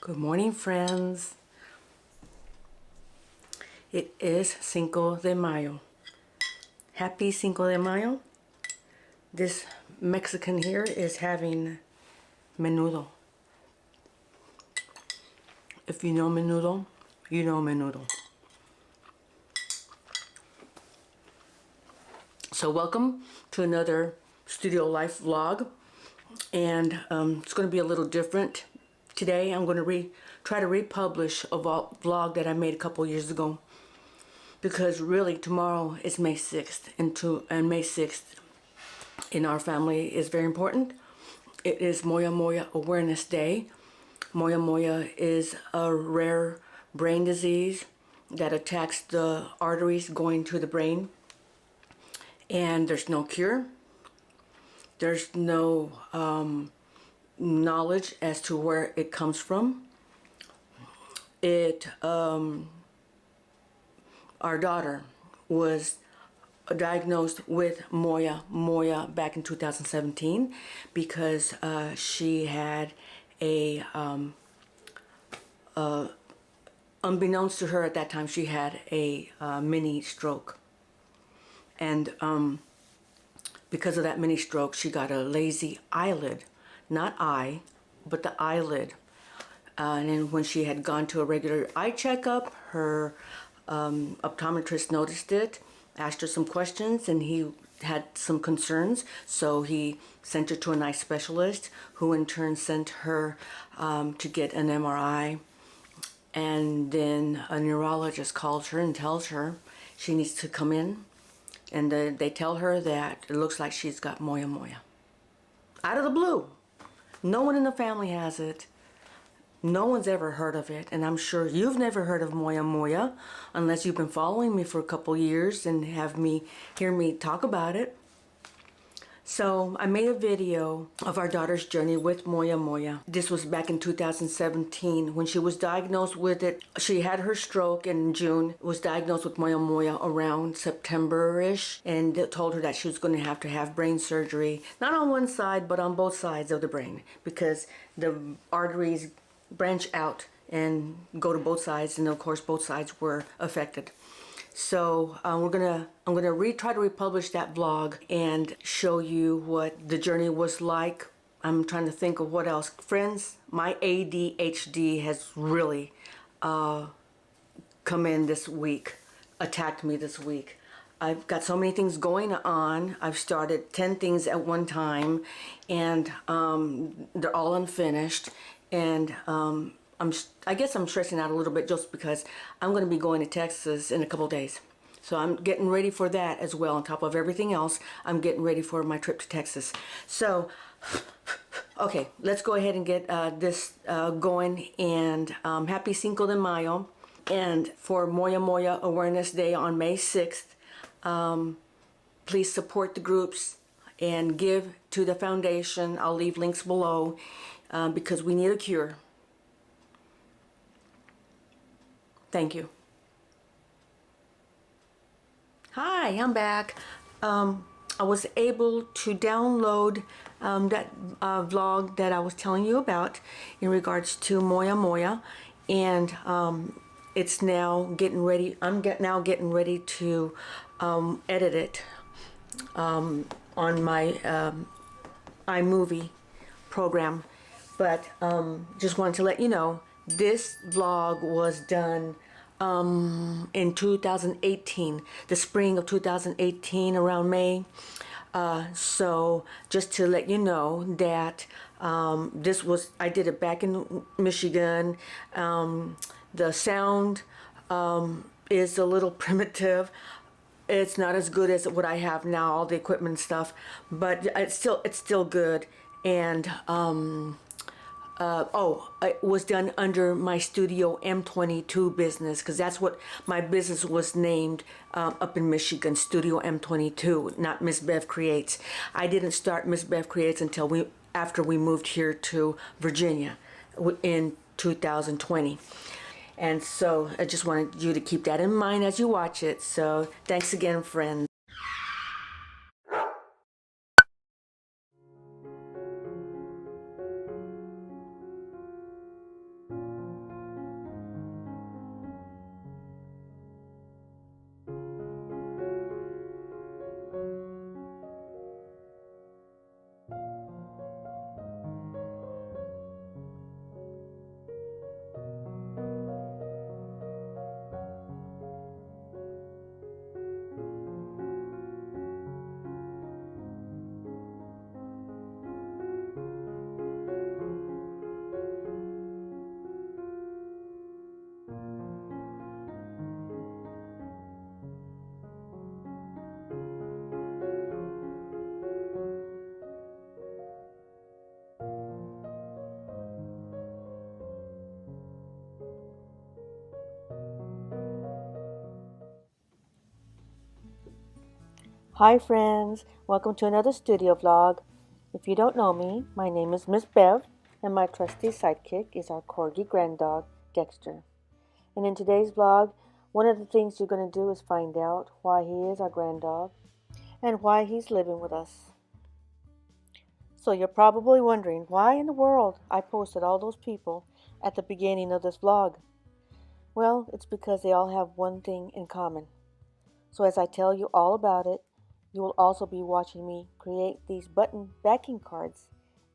Good morning, friends. It is Cinco de Mayo. Happy Cinco de Mayo. This Mexican here is having menudo. If you know menudo, you know menudo. So welcome to another Studio Life vlog. And it's going to be a little different. Today I'm going to try to republish a vlog that I made a couple years ago, because really tomorrow is May 6th, and May 6th in our family is very important. It is Moyamoya Awareness Day. Moyamoya is a rare brain disease that attacks the arteries going to the brain, and there's no cure. There's no knowledge as to where it comes from. Our daughter was diagnosed with Moyamoya back in 2017 because she had a unbeknownst to her at that time, she had a mini stroke, and because of that mini stroke, she got a lazy eyelid. Not eye, but the eyelid. And then when she had gone to a regular eye checkup, her optometrist noticed it, asked her some questions, and he had some concerns. So he sent her to an eye specialist, who in turn sent her to get an MRI. And then a neurologist calls her and tells her she needs to come in. And they tell her that it looks like she's got Moyamoya. Out of the blue. No one in the family has it. No one's ever heard of it. And I'm sure you've never heard of Moyamoya unless you've been following me for a couple years and hear me talk about it. So I made a video of our daughter's journey with Moyamoya. This was back in 2017 when she was diagnosed with it. She had her stroke in June, was diagnosed with Moyamoya around September-ish, and they told her that she was going to have brain surgery, not on one side, but on both sides of the brain, because the arteries branch out and go to both sides, and of course both sides were affected. So I'm gonna try to republish that vlog and show you what the journey was like. I'm trying to think of what else. Friends, my ADHD has really come in this week, attacked me this week. I've got so many things going on. I've started 10 things at one time, and they're all unfinished. And I guess I'm stressing out a little bit just because I'm going to be going to Texas in a couple days. So I'm getting ready for that as well. On top of everything else, I'm getting ready for my trip to Texas. So, okay, let's go ahead and get this going. And happy Cinco de Mayo. And for Moyamoya Awareness Day on May 6th, please support the groups and give to the foundation. I'll leave links below because we need a cure. Thank you. Hi, I'm back. I was able to download that vlog that I was telling you about in regards to Moyamoya, and it's now getting ready. I'm now getting ready to edit it on my iMovie program. But just wanted to let you know, this vlog was done in 2018, the spring of 2018, around May. So just to let you know that I did it back in Michigan. The sound is a little primitive. It's not as good as what I have now, all the equipment and stuff, but it's still good. And it was done under my Studio M22 business, because that's what my business was named up in Michigan, Studio M22, not mzzbevcreates. I didn't start mzzbevcreates until after we moved here to Virginia in 2020. And so I just wanted you to keep that in mind as you watch it. So thanks again, friends. Hi friends, welcome to another studio vlog. If you don't know me, my name is Miss Bev and my trusty sidekick is our corgi granddog, Dexter. And in today's vlog, one of the things you're going to do is find out why he is our granddog and why he's living with us. So you're probably wondering why in the world I posted all those people at the beginning of this vlog. Well, it's because they all have one thing in common. So as I tell you all about it, you will also be watching me create these button backing cards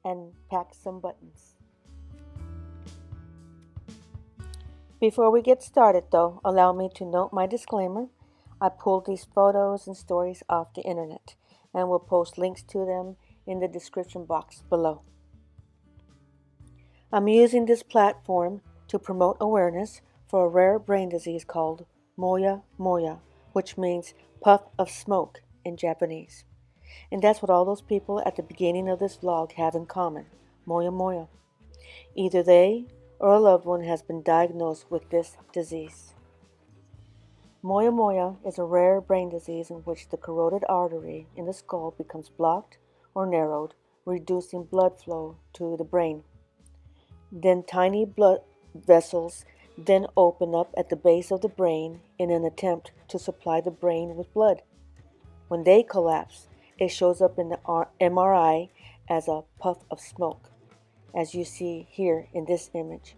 and pack some buttons. Before we get started though, allow me to note my disclaimer. I pulled these photos and stories off the internet and will post links to them in the description box below. I'm using this platform to promote awareness for a rare brain disease called Moyamoya, which means puff of smoke in Japanese. And that's what all those people at the beginning of this vlog have in common, Moyamoya. Either they or a loved one has been diagnosed with this disease. Moyamoya is a rare brain disease in which the carotid artery in the skull becomes blocked or narrowed, reducing blood flow to the brain. Then tiny blood vessels then open up at the base of the brain in an attempt to supply the brain with blood. When they collapse, it shows up in the MRI as a puff of smoke, as you see here in this image.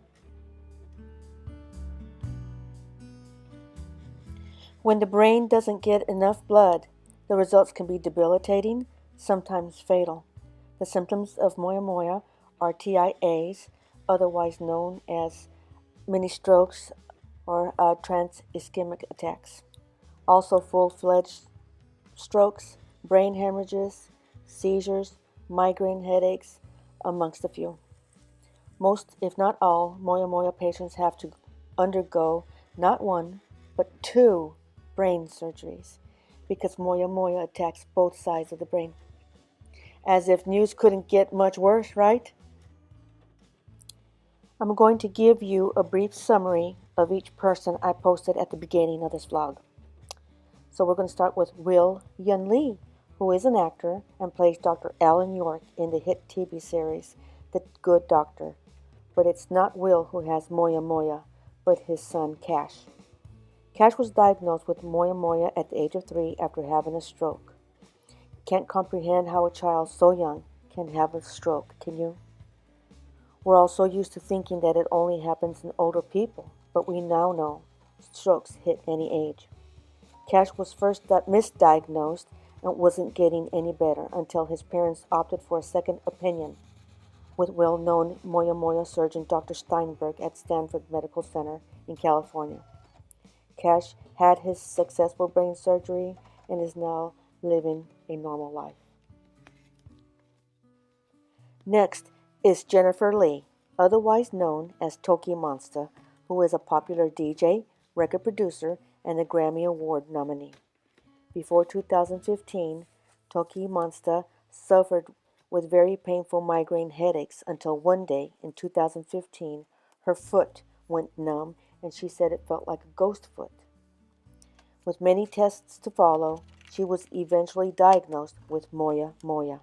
When the brain doesn't get enough blood, the results can be debilitating, sometimes fatal. The symptoms of Moyamoya are TIAs, otherwise known as mini strokes or trans-ischemic attacks. Also full-fledged strokes, brain hemorrhages, seizures, migraine headaches, amongst a few. Most, if not all, Moyamoya patients have to undergo not one, but two brain surgeries because Moyamoya attacks both sides of the brain. As if news couldn't get much worse, right? I'm going to give you a brief summary of each person I posted at the beginning of this vlog. So we're going to start with Will Yun Lee, who is an actor and plays Dr. Alan York in the hit TV series The Good Doctor. But it's not Will who has Moyamoya, but his son Cash. Cash was diagnosed with Moyamoya at the age of 3 after having a stroke. Can't comprehend how a child so young can have a stroke, can you? We're all so used to thinking that it only happens in older people, but we now know strokes hit any age. Cash was first misdiagnosed and wasn't getting any better until his parents opted for a second opinion with well-known Moyamoya surgeon Dr. Steinberg at Stanford Medical Center in California. Cash had his successful brain surgery and is now living a normal life. Next is Jennifer Lee, otherwise known as ToKIMONSTA, who is a popular DJ, record producer, and a Grammy Award nominee. Before 2015, ToKIMONSTA suffered with very painful migraine headaches until one day in 2015, her foot went numb and she said it felt like a ghost foot. With many tests to follow, she was eventually diagnosed with Moyamoya.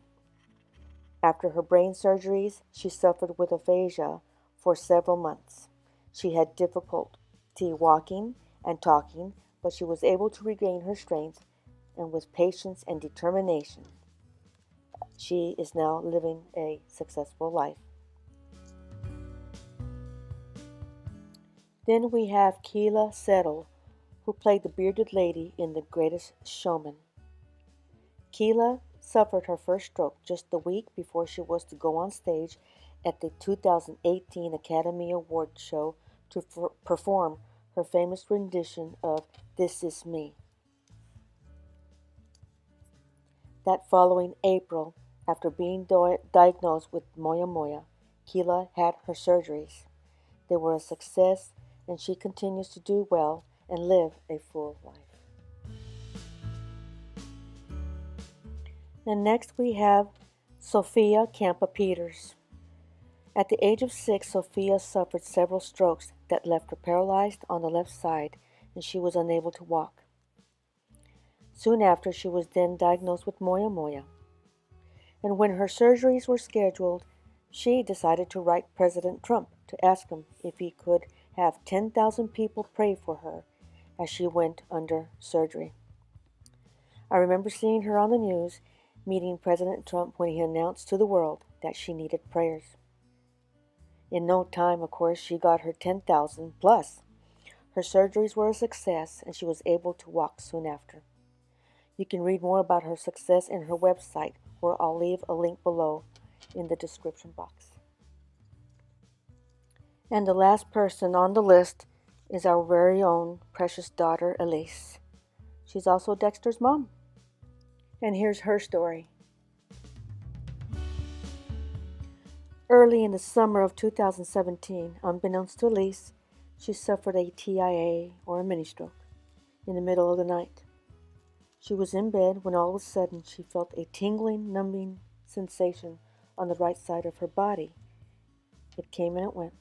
After her brain surgeries, she suffered with aphasia for several months. She had difficulty walking and talking, but she was able to regain her strength, and with patience and determination, she is now living a successful life. Then we have Keala Settle, who played the bearded lady in The Greatest Showman. Keala suffered her first stroke just the week before she was to go on stage at the 2018 Academy Award show to perform her famous rendition of This Is Me. That following April, after being diagnosed with Moyamoya, Keala had her surgeries. They were a success, and she continues to do well and live a full life. And next we have Sophia Campa Peters. At the age of 6, Sophia suffered several strokes that left her paralyzed on the left side, and she was unable to walk. Soon after, she was then diagnosed with Moyamoya. And when her surgeries were scheduled, she decided to write President Trump to ask him if he could have 10,000 people pray for her as she went under surgery. I remember seeing her on the news meeting President Trump when he announced to the world that she needed prayers. In no time, of course, she got her 10,000 plus. Her surgeries were a success and she was able to walk soon after. You can read more about her success in her website, where I'll leave a link below in the description box. And the last person on the list is our very own precious daughter, Elise. She's also Dexter's mom. And here's her story. Early in the summer of 2017, unbeknownst to Elise, she suffered a TIA, or a mini stroke, in the middle of the night. She was in bed when all of a sudden she felt a tingling, numbing sensation on the right side of her body. It came and it went.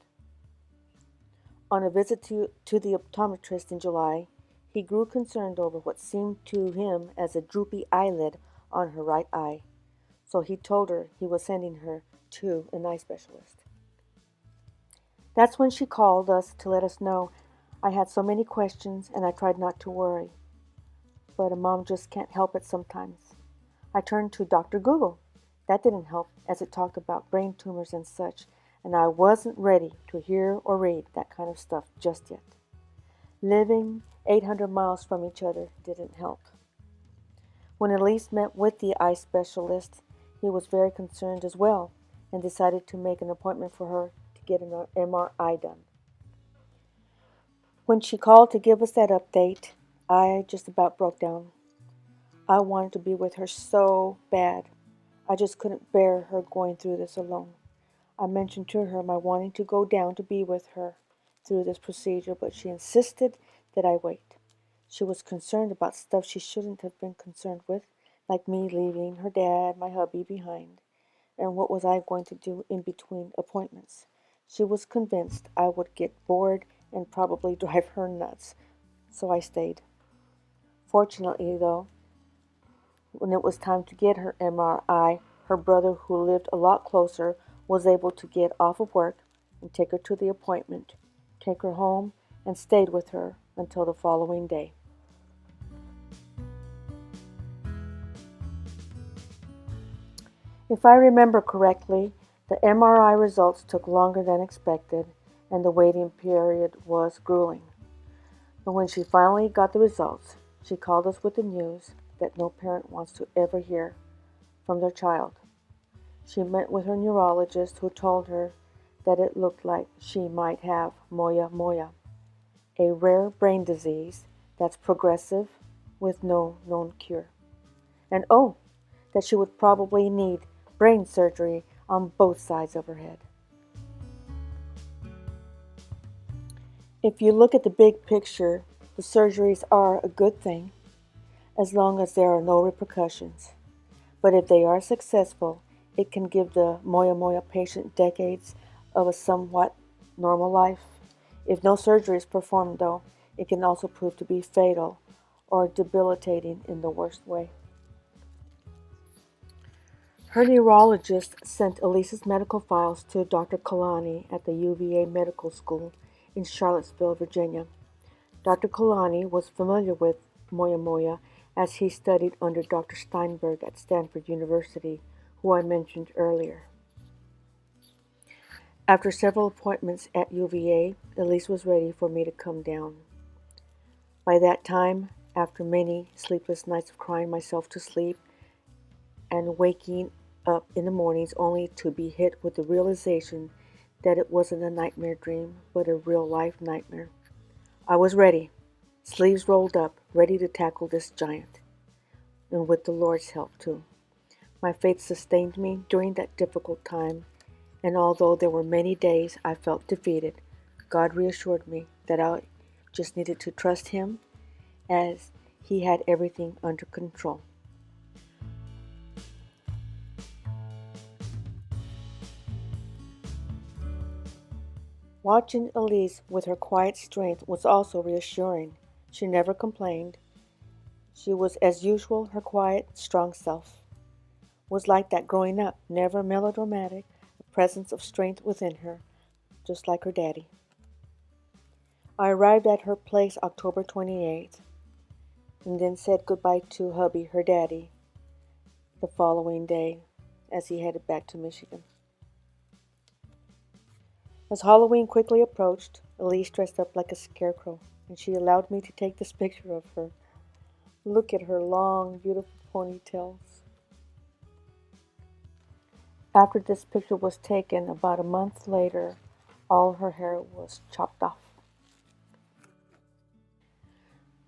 On a visit to the optometrist in July, he grew concerned over what seemed to him as a droopy eyelid on her right eye, so he told her he was sending her to an eye specialist. That's when she called us to let us know. I had so many questions and I tried not to worry, but a mom just can't help it sometimes. I turned to Dr. Google. That didn't help, as it talked about brain tumors and such, and I wasn't ready to hear or read that kind of stuff just yet. Living 800 miles from each other didn't help. When Elise met with the eye specialist, he was very concerned as well and decided to make an appointment for her to get an MRI done. When she called to give us that update, I just about broke down. I wanted to be with her so bad. I just couldn't bear her going through this alone. I mentioned to her my wanting to go down to be with her through this procedure, but she insisted that I wait. She was concerned about stuff she shouldn't have been concerned with, like me leaving her dad, my hubby, behind, and what was I going to do in between appointments. She was convinced I would get bored and probably drive her nuts, so I stayed. Fortunately, though, when it was time to get her MRI, her brother, who lived a lot closer, was able to get off of work and take her to the appointment, take her home, and stayed with her until the following day. If I remember correctly, the MRI results took longer than expected, and the waiting period was grueling. But when she finally got the results, she called us with the news that no parent wants to ever hear from their child. She met with her neurologist, who told her that it looked like she might have Moyamoya, a rare brain disease that's progressive with no known cure. And that she would probably need brain surgery on both sides of her head. If you look at the big picture, the surgeries are a good thing, as long as there are no repercussions. But if they are successful, it can give the Moyamoya patient decades of a somewhat normal life. If no surgery is performed, though, it can also prove to be fatal or debilitating in the worst way. Her neurologist sent Elise's medical files to Dr. Kalani at the UVA Medical School in Charlottesville, Virginia. Dr. Kalani was familiar with Moyamoya as he studied under Dr. Steinberg at Stanford University, who I mentioned earlier. After several appointments at UVA, Elise was ready for me to come down. By that time, after many sleepless nights of crying myself to sleep and waking up in the mornings only to be hit with the realization that it wasn't a nightmare dream, but a real-life nightmare, I was ready, sleeves rolled up, ready to tackle this giant, and with the Lord's help too. My faith sustained me during that difficult time, and although there were many days I felt defeated, God reassured me that I just needed to trust Him, as He had everything under control. Watching Elise with her quiet strength was also reassuring. She never complained. She was, as usual, her quiet, strong self. Was like that growing up, never melodramatic, a presence of strength within her, just like her daddy. I arrived at her place October 28th, and then said goodbye to hubby, her daddy, the following day as he headed back to Michigan. As Halloween quickly approached, Elise dressed up like a scarecrow, and she allowed me to take this picture of her. Look at her long, beautiful ponytails. After this picture was taken, about a month later, all her hair was chopped off.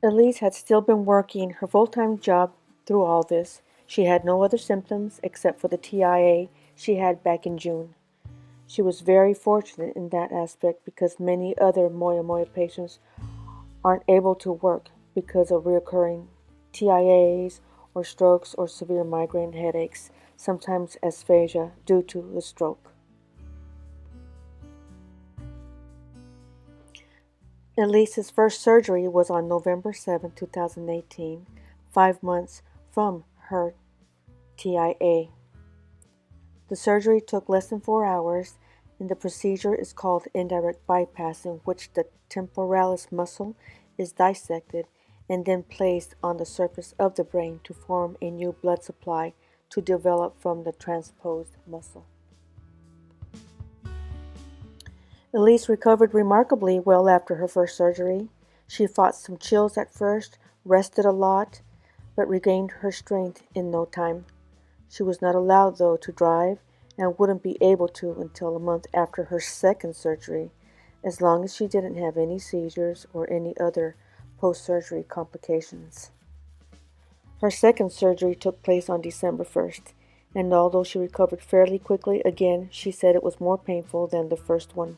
Elise had still been working her full-time job through all this. She had no other symptoms except for the TIA she had back in June. She was very fortunate in that aspect because many other Moyamoya patients aren't able to work because of recurring TIAs or strokes or severe migraine headaches, sometimes aphasia due to a stroke. Elise's first surgery was on November 7, 2018, 5 months from her TIA. The surgery took less than 4 hours, and the procedure is called indirect bypass, in which the temporalis muscle is dissected and then placed on the surface of the brain to form a new blood supply to develop from the transposed muscle. Elise recovered remarkably well after her first surgery. She fought some chills at first, rested a lot, but regained her strength in no time. She was not allowed, though, to drive and wouldn't be able to until a month after her second surgery, as long as she didn't have any seizures or any other post-surgery complications. Her second surgery took place on December 1st, and although she recovered fairly quickly, again, she said it was more painful than the first one.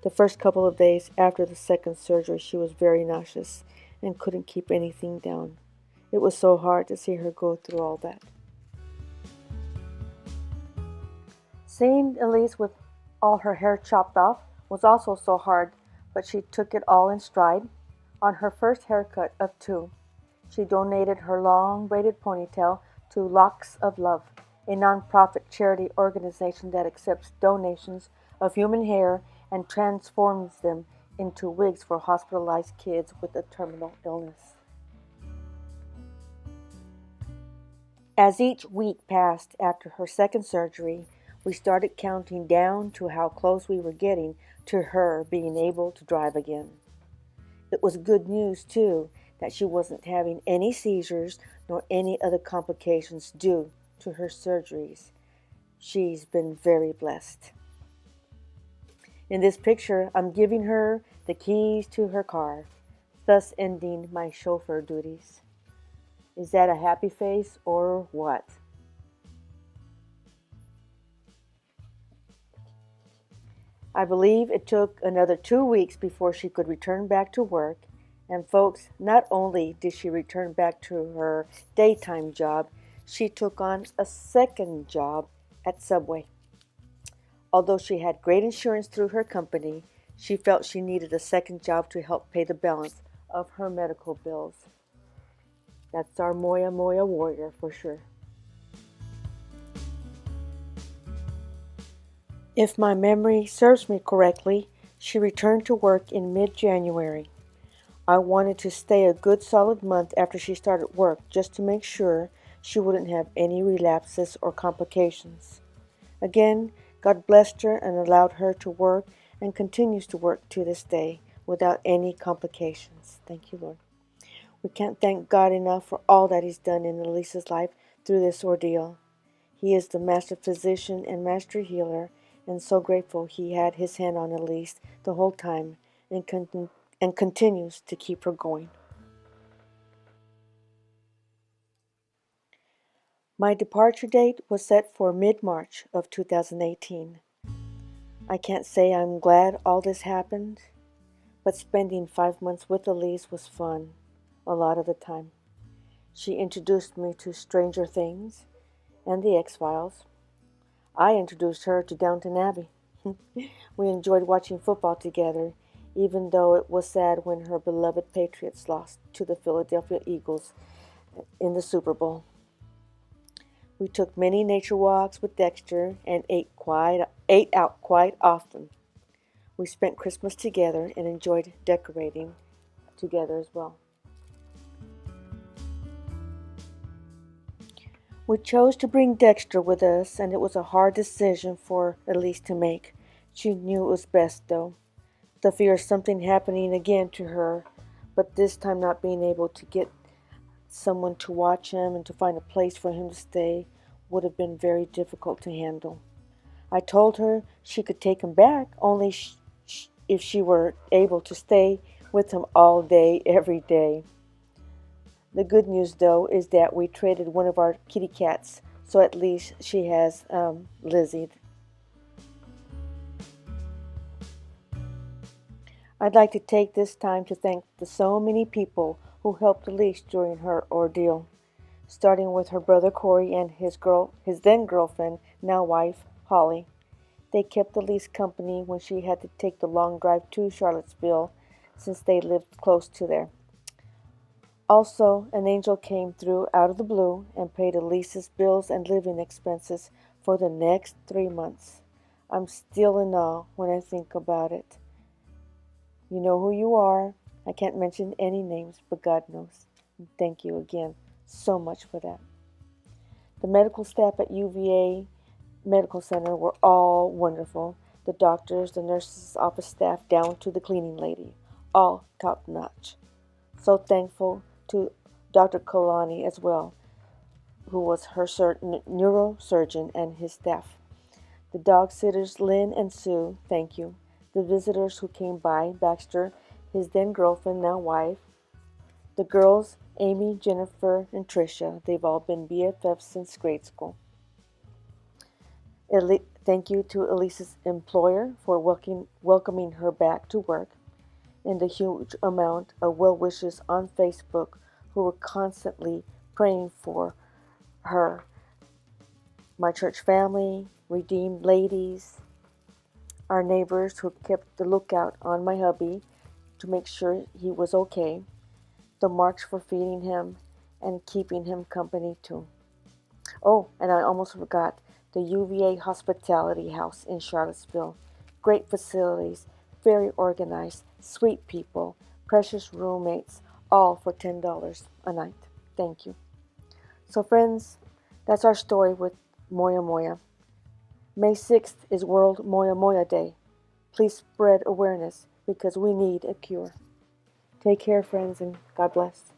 The first couple of days after the second surgery, she was very nauseous and couldn't keep anything down. It was so hard to see her go through all that. Seeing Elise with all her hair chopped off was also so hard, but she took it all in stride. On her first haircut of 2, she donated her long braided ponytail to Locks of Love, a non-profit charity organization that accepts donations of human hair and transforms them into wigs for hospitalized kids with a terminal illness. As each week passed after her second surgery, we started counting down to how close we were getting to her being able to drive again. It was good news, too, that she wasn't having any seizures nor any other complications due to her surgeries. She's been very blessed. In this picture, I'm giving her the keys to her car, thus ending my chauffeur duties. Is that a happy face or what? I believe it took another 2 weeks before she could return back to work. And folks, not only did she return back to her daytime job, she took on a second job at Subway. Although she had great insurance through her company, she felt she needed a second job to help pay the balance of her medical bills. That's our Moyamoya Warrior for sure. If my memory serves me correctly, she returned to work in mid-January. I wanted to stay a good solid month after she started work just to make sure she wouldn't have any relapses or complications. Again, God blessed her and allowed her to work and continues to work to this day without any complications. Thank you, Lord. We can't thank God enough for all that He's done in Elisa's life through this ordeal. He is the master physician and master healer, and so grateful He had His hand on Elise the whole time and continues to keep her going. My departure date was set for mid-March of 2018. I can't say I'm glad all this happened, but spending 5 months with Elise was fun a lot of the time. She introduced me to Stranger Things and the X-Files. I introduced her to Downton Abbey. We enjoyed watching football together, even though it was sad when her beloved Patriots lost to the Philadelphia Eagles in the Super Bowl. We took many nature walks with Dexter and ate out quite often. We spent Christmas together and enjoyed decorating together as well. We chose to bring Dexter with us, and it was a hard decision for Elise to make. She knew it was best, though. The fear of something happening again to her, but this time not being able to get someone to watch him and to find a place for him to stay would have been very difficult to handle. I told her she could take him back, only if she were able to stay with him all day, every day. The good news, though, is that we traded one of our kitty cats, so at least she has Lizzie. I'd like to take this time to thank the so many people who helped Elise during her ordeal, starting with her brother Corey and his then girlfriend, now wife, Holly. They kept Elise company when she had to take the long drive to Charlottesville, since they lived close to there. Also, an angel came through out of the blue and paid Elise's bills and living expenses for the next 3 months. I'm still in awe when I think about it. You know who you are. I can't mention any names, but God knows. Thank you again so much for that. The medical staff at UVA Medical Center were all wonderful. The doctors, the nurses, office staff, down to the cleaning lady, all top notch. So thankful to Dr. Kalani as well, who was her neurosurgeon, and his staff. The dog sitters, Lynn and Sue, thank you. The visitors who came by, Baxter, his then girlfriend, now wife. The girls, Amy, Jennifer, and Tricia, they've all been BFFs since grade school. Thank you to Elise's employer for welcoming her back to work, and the huge amount of well wishes on Facebook who were constantly praying for her. My church family, redeemed ladies, our neighbors who kept the lookout on my hubby to make sure he was okay, the march for feeding him and keeping him company too. Oh, and I almost forgot, the UVA Hospitality House in Charlottesville. Great facilities, very organized, sweet people, precious roommates, all for $10 a night. Thank you. So friends, that's our story with Moyamoya. May 6th is World Moyamoya Day. Please spread awareness because we need a cure. Take care, friends, and God bless.